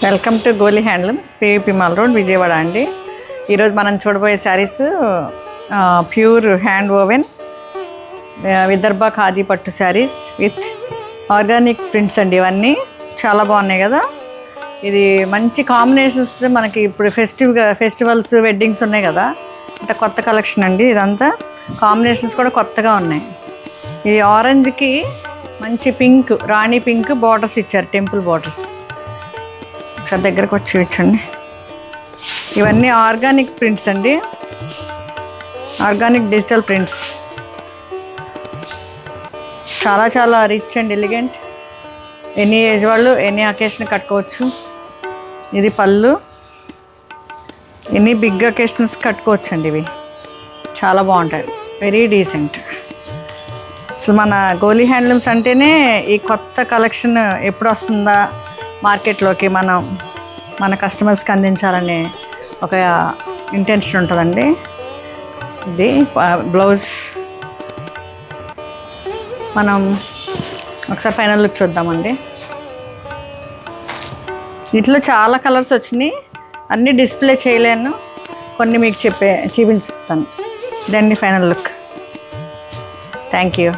Welcome to Goli handlooms, PVP mall road, Vijayawada అండి. ఈరోజు మనం చూడబోయే saris pure hand woven Vidarbha khadi పట్టు శారీస్ విత్ ఆర్గానిక్ ప్రింట్స్ అండి. ఇవన్నీ చాలా బాగున్నాయి కదా. ఇది మంచి కాంబినేషన్స్. మనకి ఇప్పుడు ఫెస్టివల్స్ వెడ్డింగ్స్ ఉన్నాయి కదా, అంత కొత్త కలెక్షన్ అండి. ఇదంతా కాంబినేషన్స్ కూడా కొత్తగా ఉన్నాయి. ఇది ఆరెంజ్కి మంచి పింక్, రాణి పింక్ బార్డర్స్ ఇచ్చారు, టెంపుల్ బార్డర్స్. ఒకసారి దగ్గరకు వచ్చి ఇచ్చండి. ఇవన్నీ ఆర్గానిక్ ప్రింట్స్ అండి, ఆర్గానిక్ డిజిటల్ ప్రింట్స్. చాలా చాలా rich and elegant. Any age వాళ్ళు ఎనీ అకేషన్ కట్టుకోవచ్చు. ఇది పళ్ళు, ఎనీ బిగ్ అకేషన్స్ కట్టుకోవచ్చు అండి. ఇవి చాలా బాగుంటాయి, వెరీ డీసెంట్. అసలు మన గోలీ హ్యాండ్లూమ్స్ అంటేనే ఈ కొత్త కలెక్షన్ ఎప్పుడు వస్తుందా మార్కెట్లోకి మన కస్టమర్స్కి అందించాలనే ఒక ఇంటెన్షన్ ఉంటుందండి. ఇది బ్లౌజ్. మనం ఒకసారి ఫైనల్ లుక్ చూద్దామండి. వీటిలో చాలా కలర్స్ వచ్చినాయి, అన్నీ డిస్ప్లే చేయలేను, కొన్ని మీకు చూపించుతాను. ఇదండి ఫైనల్ లుక్. Thank you.